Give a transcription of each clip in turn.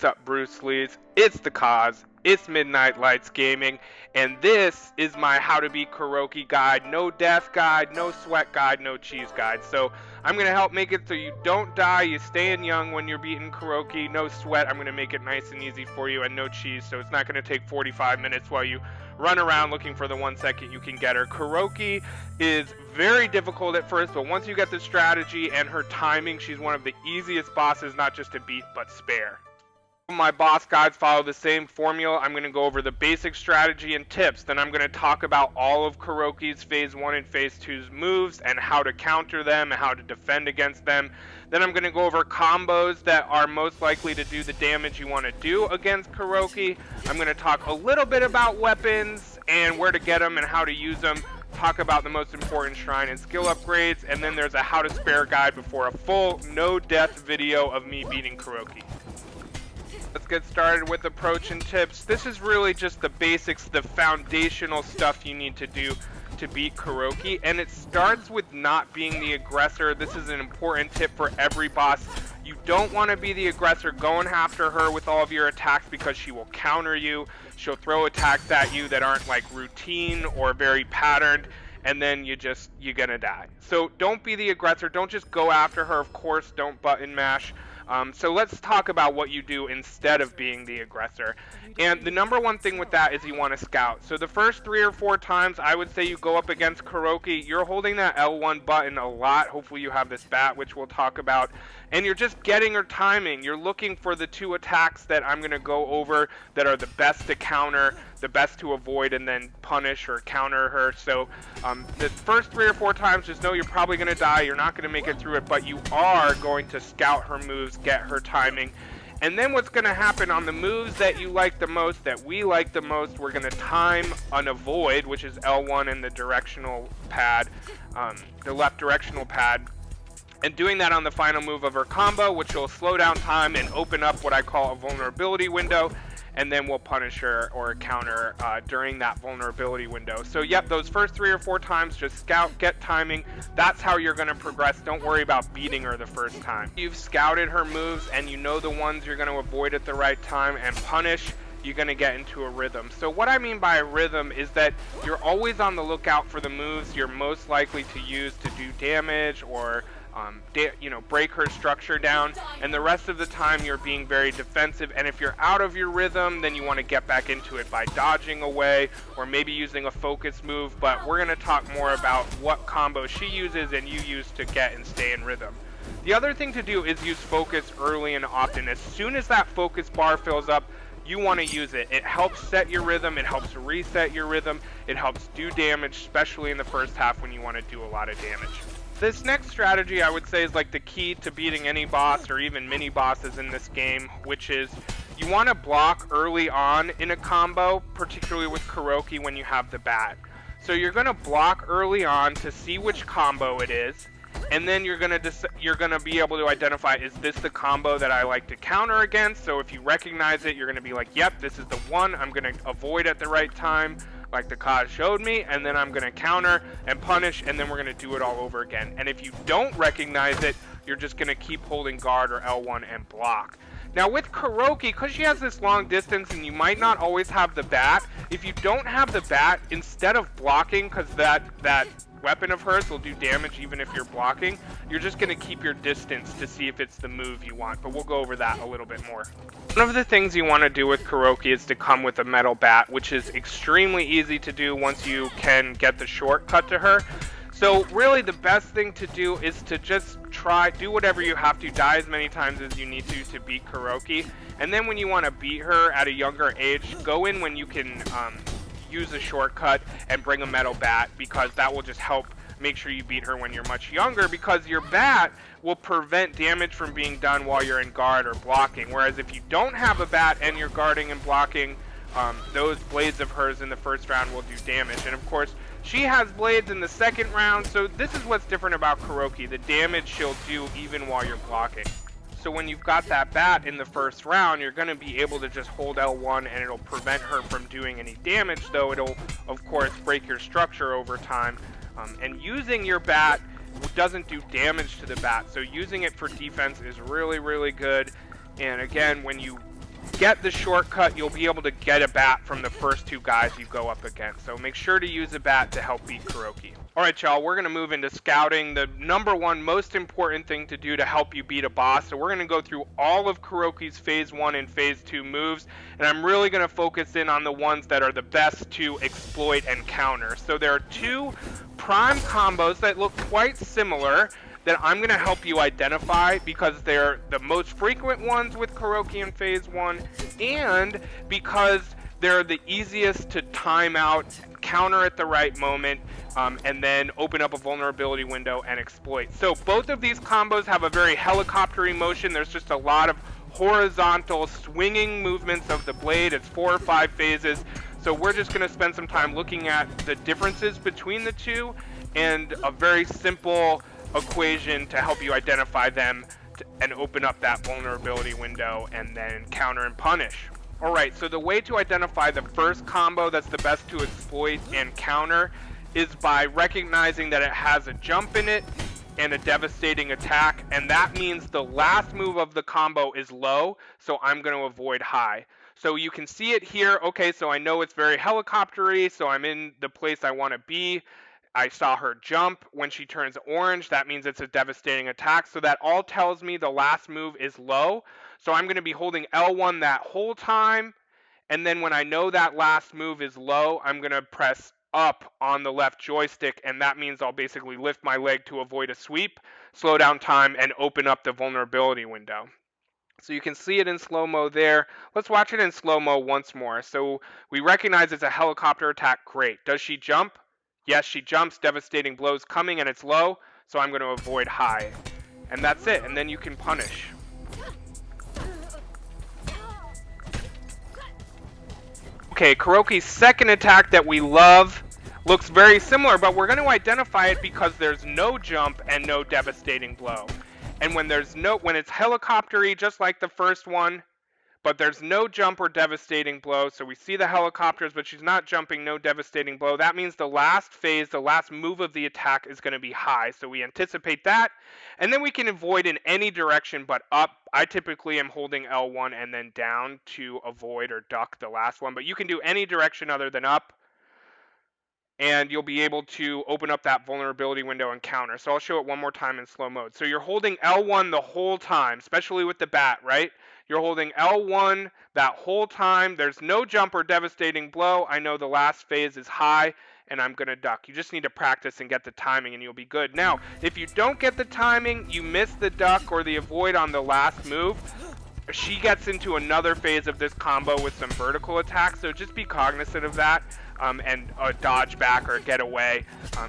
What's up, Bruce Lee's? It's the cause. It's Midnight Lights Gaming, and this is my How to Beat Kuroki guide. No death guide, no sweat guide, no cheese guide. So I'm gonna help make it so you don't die, you staying young when you're beating Kuroki. No sweat. I'm gonna make it nice and easy for you, and no cheese. So it's not gonna take 45 minutes while you run around looking for the 1 second you can get her. Kuroki is very difficult at first, but once you get the strategy and her timing, she's one of the easiest bosses not just to beat but spare. My boss guides follow the same formula. I'm going to go over the basic strategy and tips. Then I'm going to talk about all of Kuroki's Phase 1 and Phase 2's moves and how to counter them and how to defend against them. Then I'm going to go over combos that are most likely to do the damage you want to do against Kuroki. I'm going to talk a little bit about weapons and where to get them and how to use them. Talk about the most important shrine and skill upgrades. And then there's a how to spare guide before a full no death video of me beating Kuroki. Let's get started with approach and tips. This is really just the basics, the foundational stuff you need to do to beat Kuroki, and it starts with not being the aggressor. This is an important tip for every boss. You don't want to be the aggressor going after her with all of your attacks because she will counter you. She'll throw attacks at you that aren't like routine or very patterned, and then you're gonna die. So don't be the aggressor. Don't just go after her. Of course, don't button mash. So let's talk about what you do instead of being the aggressor. And the number one thing with that is you want to scout. So the first 3 or 4 times I would say you go up against Kuroki, you're holding that L1 button a lot. Hopefully you have this bat, which we'll talk about. And you're just getting her timing. You're looking for the 2 attacks that I'm going to go over that are the best to counter, the best to avoid, and then punish or counter her. So the first 3 or 4 times, just know you're probably going to die. You're not going to make it through it, but you are going to scout her moves, get her timing. And then what's going to happen on the moves that you like the most, that we like the most, we're going to time an avoid, which is L1 in the directional pad, the left directional pad. And doing that on the final move of her combo, which will slow down time and open up what I call a vulnerability window. And then we'll punish her or counter during that vulnerability window. So yep, those first 3 or 4 times, just scout, get timing. That's how you're going to progress. Don't worry about beating her the first time. You've scouted her moves and you know the ones you're going to avoid at the right time and punish. You're going to get into a rhythm. So what I mean by a rhythm is that you're always on the lookout for the moves you're most likely to use to do damage or break her structure down, and the rest of the time you're being very defensive. And if you're out of your rhythm, then you want to get back into it by dodging away or maybe using a focus move. But we're going to talk more about what combo she uses and you use to get and stay in rhythm. The other thing to do is use focus early and often. As soon as that focus bar fills up, you want to use it. It helps set your rhythm, it helps reset your rhythm, it helps do damage, especially in the first half when you want to do a lot of damage. This next strategy I would say is like the key to beating any boss or even mini bosses in this game, which is you want to block early on in a combo, particularly with Kuroki when you have the bat. So you're going to block early on to see which combo it is, and then you're going to be able to identify, is this the combo that I like to counter against? So if you recognize it, you're going to be like, yep, this is the one I'm going to avoid at the right time, like the cause showed me, and then I'm going to counter and punish, and then we're going to do it all over again. And if you don't recognize it, you're just going to keep holding guard or L1 and block. Now with Kuroki, because she has this long distance and you might not always have the bat, if you don't have the bat, instead of blocking, because that weapon of hers will do damage even if you're blocking, you're just going to keep your distance to see if it's the move you want, but we'll go over that a little bit more. One of the things you want to do with Kuroki is to come with a metal bat, which is extremely easy to do once you can get the shortcut to her. So really the best thing to do is to just do whatever you have to, die as many times as you need to beat Kuroki, and then when you want to beat her at a younger age, go in when you can use a shortcut and bring a metal bat, because that will just help make sure you beat her when you're much younger, because your bat will prevent damage from being done while you're in guard or blocking. Whereas if you don't have a bat and you're guarding and blocking, those blades of hers in the first round will do damage. And of course she has blades in the second round, so this is what's different about Kuroki, the damage she'll do even while you're blocking. So when you've got that bat in the first round, you're going to be able to just hold L1 and it'll prevent her from doing any damage, though it'll of course break your structure over time. And using your bat doesn't do damage to the bat, so using it for defense is really, really good. And again, when you get the shortcut, you'll be able to get a bat from the first two guys you go up against. So make sure to use a bat to help beat Kuroki. Alright y'all, we're going to move into scouting, the number one most important thing to do to help you beat a boss. So we're going to go through all of Kuroki's Phase 1 and Phase 2 moves, and I'm really going to focus in on the ones that are the best to exploit and counter. So there are two prime combos that look quite similar that I'm going to help you identify because they're the most frequent ones with Kuroki in Phase 1 and because they're the easiest to time out, counter at the right moment, and then open up a vulnerability window and exploit. So both of these combos have a very helicoptery motion. There's just a lot of horizontal swinging movements of the blade. It's 4 or 5 phases. So we're just going to spend some time looking at the differences between the two and a very simple equation to help you identify them and open up that vulnerability window and then counter and punish. Alright, so the way to identify the first combo that's the best to exploit and counter is by recognizing that it has a jump in it and a devastating attack, and that means the last move of the combo is low, so I'm going to avoid high. So you can see it here. Okay, so I know it's very helicoptery, so I'm in the place I want to be. I saw her jump. When she turns orange, that means it's a devastating attack. So that all tells me the last move is low. So I'm going to be holding L1 that whole time. And then when I know that last move is low, I'm going to press up on the left joystick. And that means I'll basically lift my leg to avoid a sweep, slow down time, and open up the vulnerability window. So you can see it in slow-mo there. Let's watch it in slow-mo once more. So we recognize it's a helicopter attack. Great. Does she jump? Yes, she jumps. Devastating blows coming, and it's low. So I'm going to avoid high. And that's it. And then you can punish. Okay, Kuroki's second attack that we love looks very similar, but we're going to identify it because there's no jump and no devastating blow. And when it's helicoptery, just like the first one, but there's no jump or devastating blow. So we see the helicopters, but she's not jumping, no devastating blow. That means the last phase, the last move of the attack is going to be high. So we anticipate that. And then we can avoid in any direction but up. I typically am holding L1 and then down to avoid or duck the last one. But you can do any direction other than up, and you'll be able to open up that vulnerability window and counter. So I'll show it one more time in slow mode. So you're holding L1 the whole time, especially with the bat, right? You're holding L1 that whole time. There's no jump or devastating blow. I know the last phase is high, and I'm going to duck. You just need to practice and get the timing, and you'll be good. Now, if you don't get the timing, you miss the duck or the avoid on the last move, she gets into another phase of this combo with some vertical attacks, so just be cognizant of that and dodge back or get away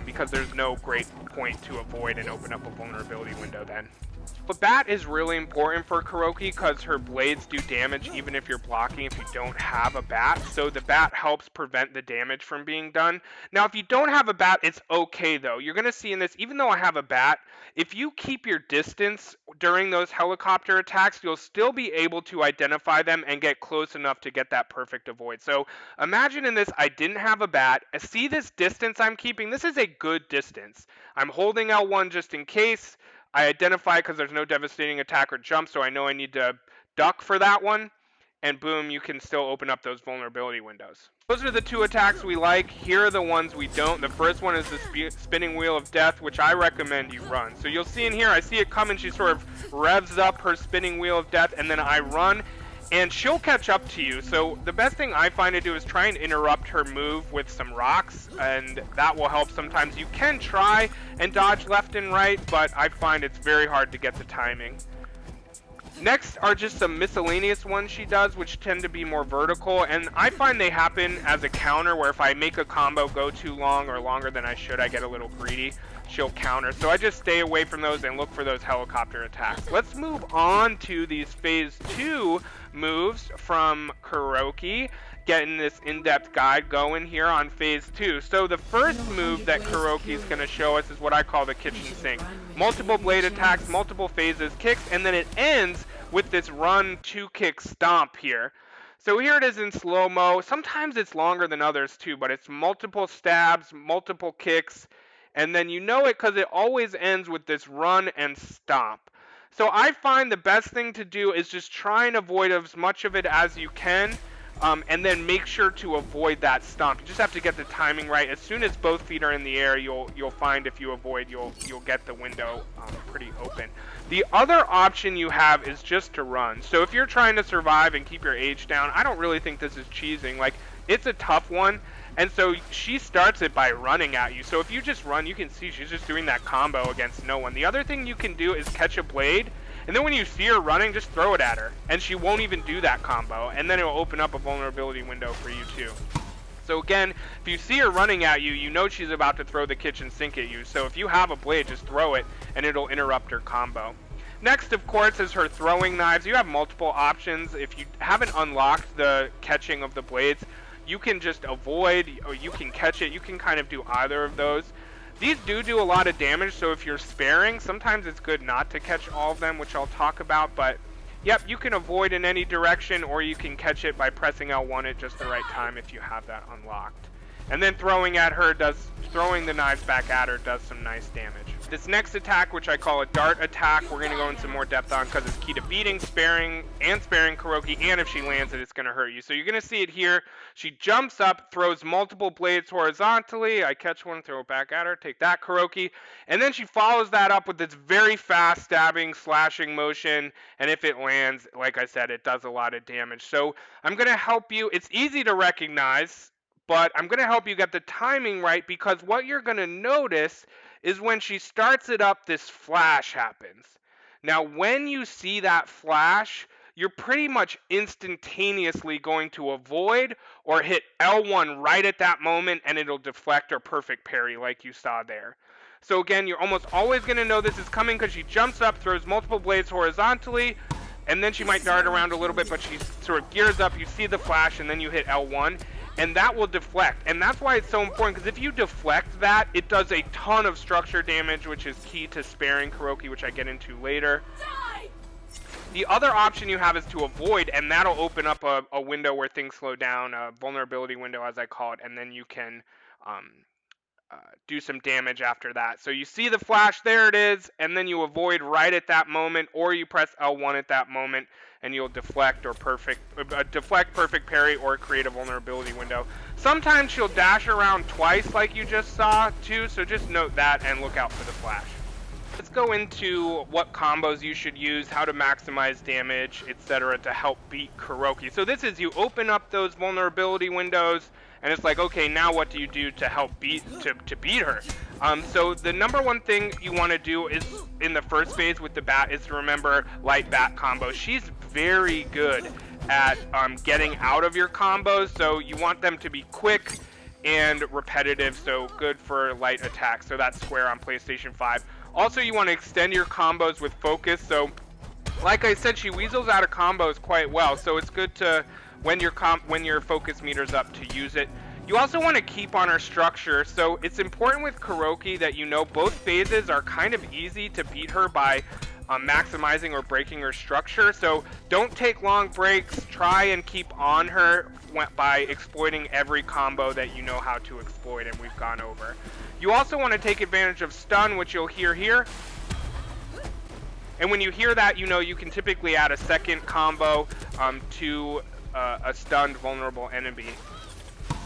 because there's no great point to avoid and open up a vulnerability window then. But bat is really important for Kuroki because her blades do damage even if you're blocking if you don't have a bat. So the bat helps prevent the damage from being done. Now, if you don't have a bat, it's okay though. You're going to see in this, even though I have a bat, if you keep your distance during those helicopter attacks, you'll still be able to identify them and get close enough to get that perfect avoid. So imagine in this, I didn't have a bat. See this distance I'm keeping? This is a good distance. I'm holding L1 just in case. I identify because there's no devastating attack or jump, so I know I need to duck for that one. And boom, you can still open up those vulnerability windows. Those are the two attacks we like. Here are the ones we don't. The first one is the spinning wheel of death, which I recommend you run. So you'll see in here, I see it coming. She sort of revs up her spinning wheel of death, and then I run. And she'll catch up to you. So the best thing I find to do is try and interrupt her move with some rocks, and that will help sometimes. You can try and dodge left and right, but I find it's very hard to get the timing. Next are just some miscellaneous ones she does, which tend to be more vertical, and I find they happen as a counter where if I make a combo go too long or longer than I should, I get a little greedy. She'll counter. So I just stay away from those and look for those helicopter attacks. Let's move on to these phase 2 moves from Kuroki. Getting this in-depth guide going here on phase 2. So the first move that Kuroki is going to show us is what I call the kitchen sink. Multiple blade attacks, multiple phases, kicks, and then it ends with this run 2-kick stomp here. So here it is in slow-mo. Sometimes it's longer than others too, but it's multiple stabs, multiple kicks, and then you know it because it always ends with this run and stomp. So I find the best thing to do is just try and avoid as much of it as you can, and then make sure to avoid that stomp. You just have to get the timing right. As soon as both feet are in the air, you'll find if you avoid, you'll get the window pretty open. The other option you have is just to run. So if you're trying to survive and keep your age down, I don't really think this is cheesing. Like, it's a tough one. And so she starts it by running at you. So if you just run, you can see she's just doing that combo against no one. The other thing you can do is catch a blade, and then when you see her running, just throw it at her, and she won't even do that combo, and then it'll open up a vulnerability window for you too. So again, if you see her running at you, you know she's about to throw the kitchen sink at you. So if you have a blade, just throw it, and it'll interrupt her combo. Next, of course, is her throwing knives. You have multiple options. If you haven't unlocked the catching of the blades, you can just avoid, or you can catch it. You can kind of do either of those. These do a lot of damage, so if you're sparing, sometimes it's good not to catch all of them, which I'll talk about, but yep, you can avoid in any direction, or you can catch it by pressing L1 at just the right time if you have that unlocked. And then throwing the knives back at her does some nice damage. This next attack, which I call a dart attack, we're going to go into more depth on because it's key to beating, sparing Kuroki, and if she lands it, it's going to hurt you. So you're going to see it here. She jumps up, throws multiple blades horizontally. I catch one, throw it back at her, take that, Kuroki. And then she follows that up with this very fast stabbing, slashing motion, and if it lands, like I said, it does a lot of damage. So I'm going to help you. It's easy to recognize, but I'm going to help you get the timing right, because what you're going to notice is when she starts it up, this flash happens. Now, when you see that flash, you're pretty much instantaneously going to avoid or hit L1 right at that moment, and it'll deflect or perfect parry like you saw there. So again, you're almost always going to know this is coming because she jumps up, throws multiple blades horizontally, and then she might dart around a little bit, but she sort of gears up, you see the flash, and then you hit L1. And that will deflect, and that's why it's so important, because if you deflect that, it does a ton of structure damage, which is key to sparing Kuroki, which I get into later. The other option you have is to avoid, and that'll open up a window where things slow down, a vulnerability window as I call it, and then you can do some damage after that. So you see the flash, there it is, and then you avoid right at that moment, or you press L1 at that moment, and you'll deflect or perfect parry, or create a vulnerability window. Sometimes she'll dash around twice like you just saw too, so just note that and look out for the flash. Let's go into what combos you should use, how to maximize damage, etc. to help beat Kuroki. So this is, you open up those vulnerability windows, and it's like, okay, now what do you do to help beat her? So the number one thing you want to do is, in the first phase with the bat, is to remember light bat combo. She's very good at getting out of your combos, so you want them to be quick and repetitive, so good for light attacks. So that's square on PlayStation 5. Also, you want to extend your combos with focus. So like I said, she weasels out of combos quite well, so it's good to, when your focus meter's up, to use it. You also want to keep on her structure, so it's important with Kuroki that you know both phases are kind of easy to beat her by maximizing or breaking her structure. So don't take long breaks, try and keep on her by exploiting every combo that you know how to exploit, and we've gone over. You also want to take advantage of stun, which you'll hear here. And when you hear that, you know you can typically add a second combo to a stunned vulnerable enemy.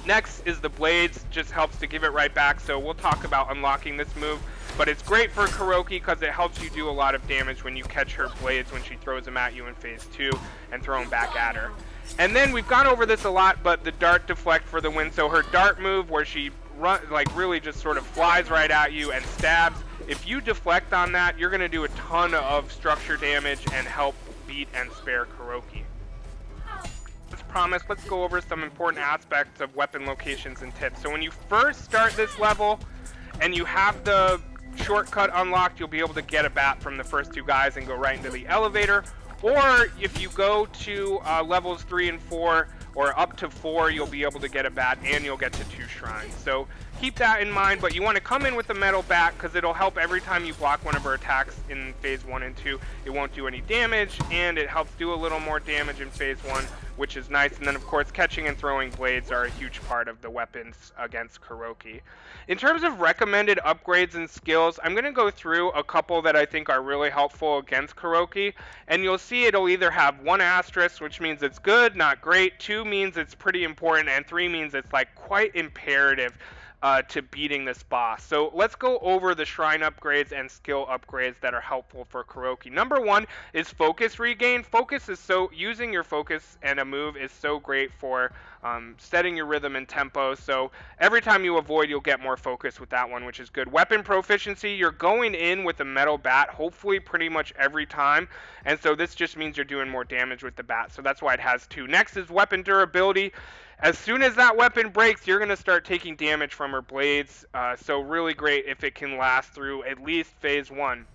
Next is the blades, just helps to give it right back, so we'll talk about unlocking this move. But it's great for Kuroki because it helps you do a lot of damage when you catch her blades when she throws them at you in phase 2 and throw them back at her. And then we've gone over this a lot, but the dart deflect for the win. So her dart move where she really just sort of flies right at you and stabs. If you deflect on that, you're going to do a ton of structure damage and help beat and spare Kuroki. As promised, let's go over some important aspects of weapon locations and tips. So when you first start this level and you have the shortcut unlocked, you'll be able to get a bat from the first two guys and go right into the elevator. Or if you go to levels 3 and 4, or up to 4, you'll be able to get a bat and you'll get to 2 shrines. So keep that in mind, but you want to come in with the metal bat because it'll help every time you block one of her attacks in phase 1 and 2. It won't do any damage, and it helps do a little more damage in phase 1, which is nice. And then, of course, catching and throwing blades are a huge part of the weapons against Kuroki. In terms of recommended upgrades and skills, I'm going to go through a couple that I think are really helpful against Kuroki, and you'll see it'll either have 1 asterisk, which means it's good, not great, 2 means it's pretty important, and 3 means it's like quite imperative to beating this boss. So let's go over the shrine upgrades and skill upgrades that are helpful for Kuroki. Number 1 is focus regain. Using your focus and a move is so great for setting your rhythm and tempo. So every time you avoid, you'll get more focus with that one, which is good. Weapon proficiency, you're going in with a metal bat, hopefully pretty much every time. And so this just means you're doing more damage with the bat. So that's why it has 2. Next is weapon durability. As soon as that weapon breaks, you're going to start taking damage from her blades. So really great if it can last through at least phase 1.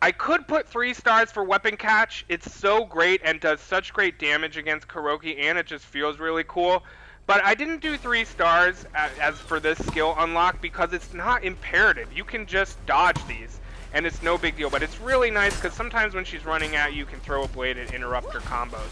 I could put 3 stars for weapon catch. It's so great and does such great damage against Kuroki, and it just feels really cool. But I didn't do 3 stars as for this skill unlock because it's not imperative. You can just dodge these, and it's no big deal. But it's really nice because sometimes when she's running at you, you can throw a blade and interrupt her combos.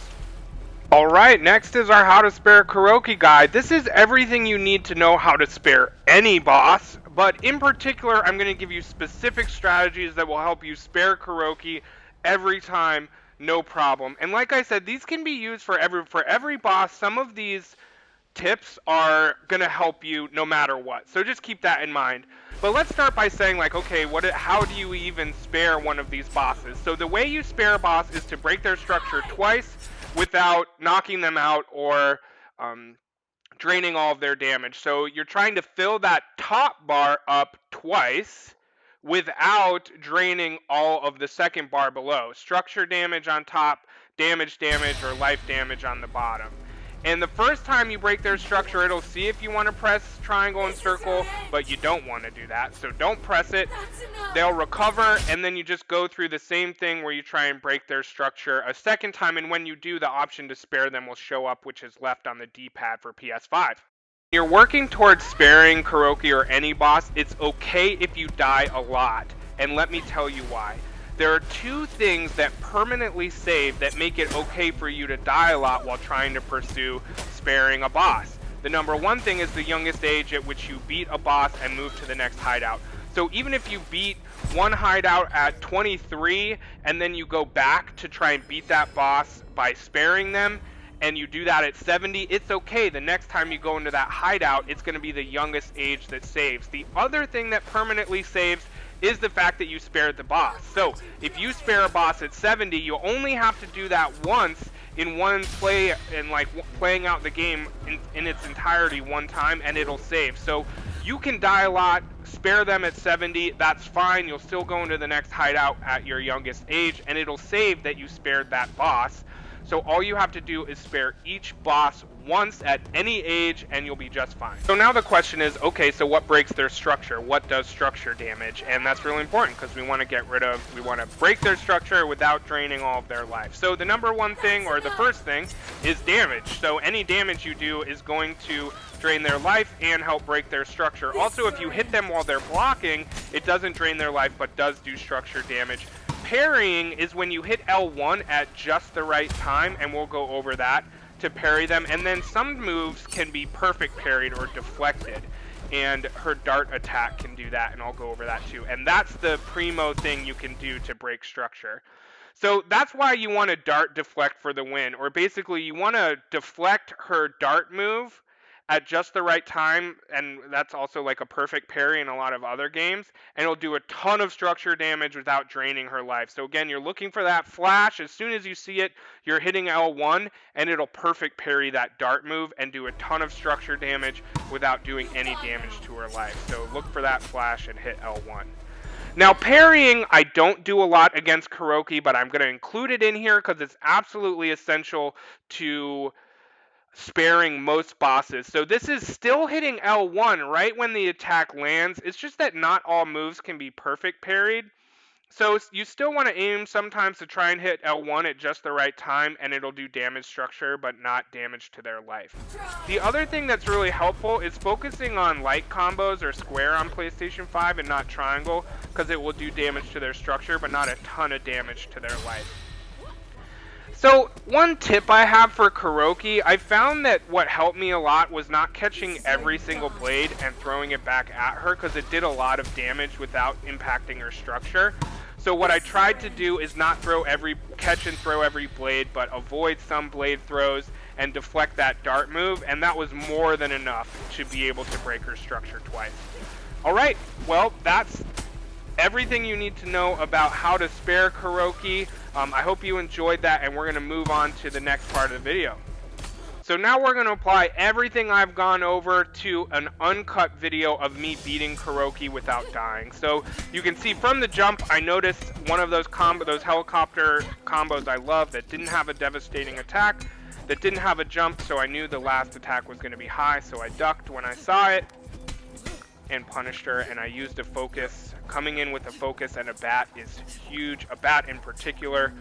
Alright, next is our How to Spare Kuroki guide. This is everything you need to know how to spare any boss, but in particular, I'm going to give you specific strategies that will help you spare Kuroki every time, no problem. And like I said, these can be used for every boss. Some of these tips are going to help you no matter what, so just keep that in mind. But let's start by saying, like, okay, how do you even spare one of these bosses? So the way you spare a boss is to break their structure twice without knocking them out or draining all of their damage. So you're trying to fill that top bar up twice without draining all of the second bar below. Structure damage on top, damage, or life damage on the bottom. And the first time you break their structure, it'll see if you want to press triangle and circle, but you don't want to do that, so don't press it. They'll recover, and then you just go through the same thing where you try and break their structure a second time, and when you do, the option to spare them will show up, which is left on the D-pad for PS5. You're working towards sparing Kuroki or any boss, it's okay if you die a lot, and let me tell you why. There are 2 things that permanently save that make it okay for you to die a lot while trying to pursue sparing a boss. The number 1 thing is the youngest age at which you beat a boss and move to the next hideout. So even if you beat one hideout at 23 and then you go back to try and beat that boss by sparing them, and you do that at 70, it's okay. The next time you go into that hideout, it's going to be the youngest age that saves. The other thing that permanently saves is the fact that you spared the boss. So if you spare a boss at 70, you only have to do that once in one play, and like playing out the game in its entirety one time, and it'll save. So you can die a lot, spare them at 70, that's fine. You'll still go into the next hideout at your youngest age, and it'll save that you spared that boss. So all you have to do is spare each boss once at any age and you'll be just fine. So now the question is, okay, so what breaks their structure? What does structure damage? And that's really important because we want to break their structure without draining all of their life. So the number 1 thing, or the first thing, is damage. So any damage you do is going to drain their life and help break their structure. Also, if you hit them while they're blocking, it doesn't drain their life but does do structure damage. Parrying is when you hit L1 at just the right time, and we'll go over that to parry them. And then some moves can be perfect parried or deflected, and her dart attack can do that, and I'll go over that too. And that's the primo thing you can do to break structure. So that's why you want to dart deflect for the win, or basically you want to deflect her dart move at just the right time, and that's also like a perfect parry in a lot of other games, and it'll do a ton of structure damage without draining her life. So again, you're looking for that flash. As soon as you see it, you're hitting L1, and it'll perfect parry that dart move and do a ton of structure damage without doing any damage to her life. So look for that flash and hit L1. Now, parrying, I don't do a lot against Kuroki, but I'm going to include it in here because it's absolutely essential to sparing most bosses. So this is still hitting L1 right when the attack lands. It's just that not all moves can be perfect parried. So you still want to aim sometimes to try and hit L1 at just the right time, and it'll do damage structure, but not damage to their life. The other thing that's really helpful is focusing on light combos or square on PlayStation 5 and not triangle, because it will do damage to their structure, but not a ton of damage to their life. So one tip I have for Kuroki, I found that what helped me a lot was not catching every single blade and throwing it back at her, because it did a lot of damage without impacting her structure. So what I tried to do is not catch and throw every blade, but avoid some blade throws and deflect that dart move, and that was more than enough to be able to break her structure twice. Alright, well, that's everything you need to know about how to spare Kuroki. I hope you enjoyed that, and we're going to move on to the next part of the video. So now we're going to apply everything I've gone over to an uncut video of me beating Kuroki without dying. So you can see from the jump, I noticed one of those helicopter combos I love that didn't have a devastating attack, that didn't have a jump, so I knew the last attack was going to be high, so I ducked when I saw it and punished her, and I used a focus. Coming in with a focus and a bat is huge, a bat in particular.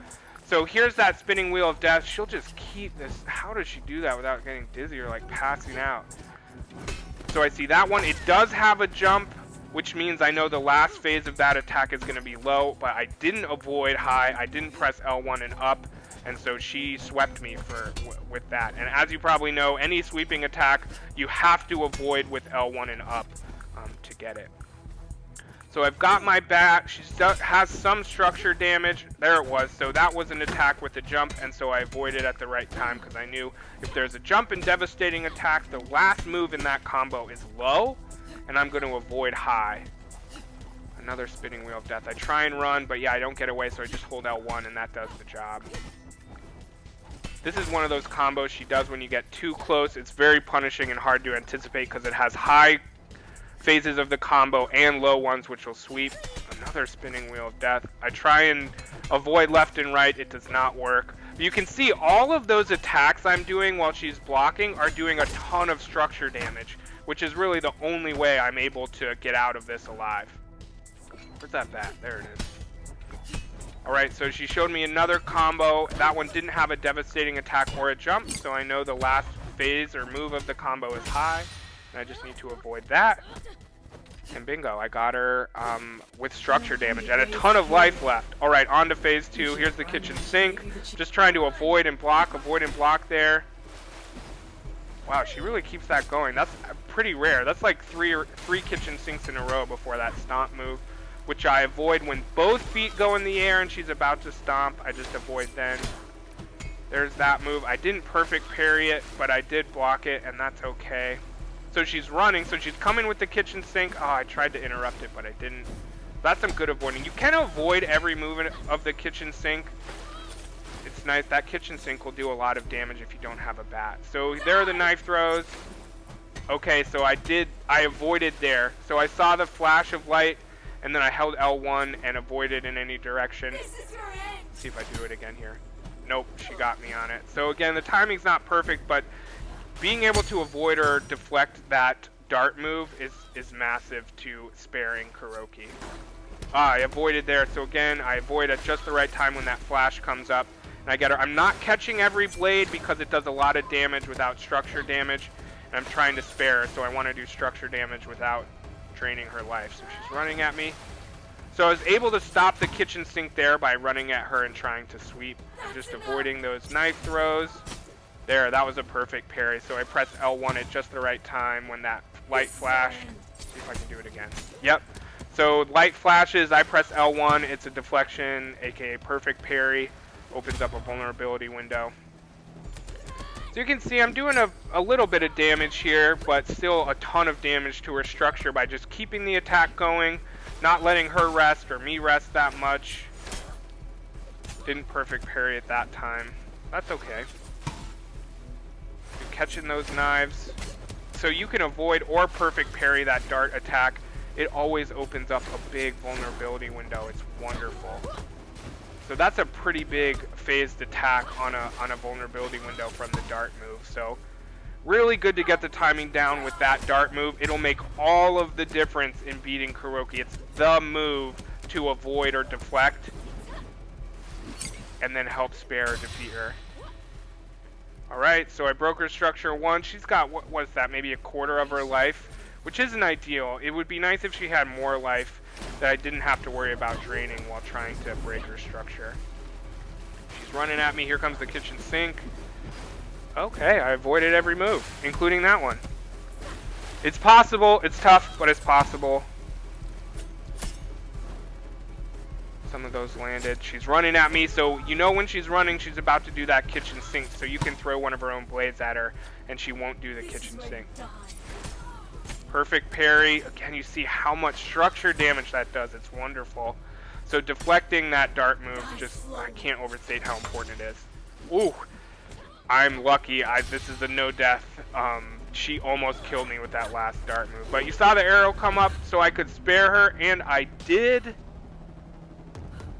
So here's that spinning wheel of death. She'll just keep this. How does she do that without getting dizzy or like passing out? So I see that one. It does have a jump, which means I know the last phase of that attack is going to be low, but I didn't avoid high. I didn't press L1 and up, and so she swept me with that. And as you probably know, any sweeping attack you have to avoid with L1 and up to get it. So I've got my bat. She has some structure damage. There it was. So that was an attack with a jump, and so I avoided at the right time because I knew if there's a jump and devastating attack, the last move in that combo is low, and I'm going to avoid high. Another spinning wheel of death. I try and run, but yeah, I don't get away, so I just hold L1, and that does the job. This is one of those combos she does when you get too close. It's very punishing and hard to anticipate because it has high phases of the combo and low ones, which will sweep. Another spinning wheel of death. I try and avoid left and right. It does not work. You can see all of those attacks I'm doing while she's blocking are doing a ton of structure damage, which is really the only way I'm able to get out of this alive. Where's that bat? There it is. Alright, so she showed me another combo. That one didn't have a devastating attack or a jump, so I know the last phase or move of the combo is high. I just need to avoid that. And bingo, I got her with structure damage and a ton of life left. Alright, on to phase 2. Here's the kitchen sink. Just trying to avoid and block there. Wow, she really keeps that going. That's pretty rare. That's like three kitchen sinks in a row before that stomp move, which I avoid when both feet go in the air and she's about to stomp. I just avoid then. There's that move. I didn't perfect parry it, but I did block it, and that's okay. So she's running, so she's coming with the kitchen sink. Oh, I tried to interrupt it, but I didn't. That's some good avoiding. You can avoid every move of the kitchen sink. It's nice. That kitchen sink will do a lot of damage if you don't have a bat. So there are the knife throws. Okay, so I avoided there. So I saw the flash of light, and then I held L1 and avoided in any direction. Let's see if I do it again here. Nope, she got me on it. So again, the timing's not perfect, but being able to avoid or deflect that dart move is massive to sparing Kuroki. I avoided there, so again, I avoid at just the right time when that flash comes up, and I get her. I'm not catching every blade because it does a lot of damage without structure damage, and I'm trying to spare her, so I want to do structure damage without draining her life. So she's running at me. So I was able to stop the kitchen sink there by running at her and trying to sweep, and just avoiding those knife throws. There, that was a perfect parry. So I pressed L1 at just the right time when that light flashed. See if I can do it again. Yep. So light flashes, I press L1. It's a deflection, aka perfect parry. Opens up a vulnerability window. So you can see I'm doing a little bit of damage here, but still a ton of damage to her structure by just keeping the attack going, not letting her rest or me rest that much. Didn't perfect parry at that time. That's okay. Catching those knives, so you can avoid or perfect parry that dart attack. It always opens up a big vulnerability window. It's wonderful. So that's a pretty big phased attack on a vulnerability window from the dart move. So really good to get the timing down with that dart move. It'll make all of the difference in beating Kuroki. It's the move to avoid or deflect, and then help spare or defeat her. Alright, so I broke her structure 1. She's got, what is that, maybe a quarter of her life, which isn't ideal. It would be nice if she had more life that I didn't have to worry about draining while trying to break her structure. She's running at me. Here comes the kitchen sink. Okay, I avoided every move, including that one. It's possible. It's tough, but it's possible. Some of those landed. She's running at me, so you know when she's running, she's about to do that kitchen sink, so you can throw one of her own blades at her, and she won't do the kitchen sink. Perfect parry. Again, you see how much structure damage that does. It's wonderful. So deflecting that dart move, just, I can't overstate how important it is. Ooh, I'm lucky. This is a no death. She almost killed me with that last dart move. But you saw the arrow come up so I could spare her, and I did.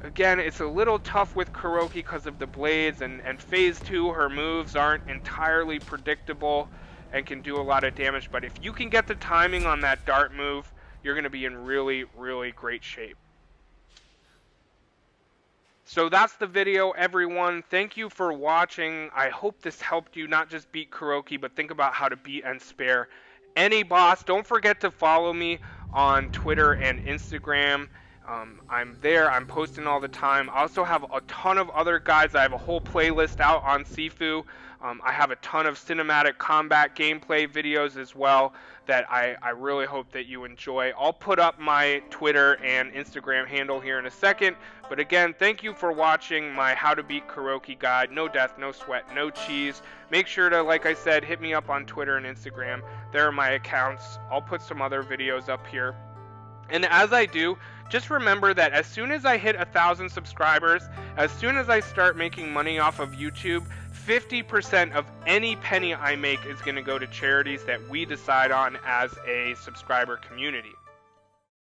Again, it's a little tough with Kuroki because of the blades, and phase 2, her moves aren't entirely predictable and can do a lot of damage. But if you can get the timing on that dart move, you're going to be in really, really great shape. So that's the video, everyone. Thank you for watching. I hope this helped you not just beat Kuroki, but think about how to beat and spare any boss. Don't forget to follow me on Twitter and Instagram. I'm there. I'm posting all the time. I also have a ton of other guides. I have a whole playlist out on Sifu. I have a ton of cinematic combat gameplay videos as well that I really hope that you enjoy. I'll put up my Twitter and Instagram handle here in a second. But again, thank you for watching my How to Beat Kuroki guide. No death, no sweat, no cheese. Make sure to, like I said, hit me up on Twitter and Instagram. There are my accounts. I'll put some other videos up here. And as I do, just remember that as soon as I hit 1,000 subscribers, as soon as I start making money off of YouTube, 50% of any penny I make is going to go to charities that we decide on as a subscriber community.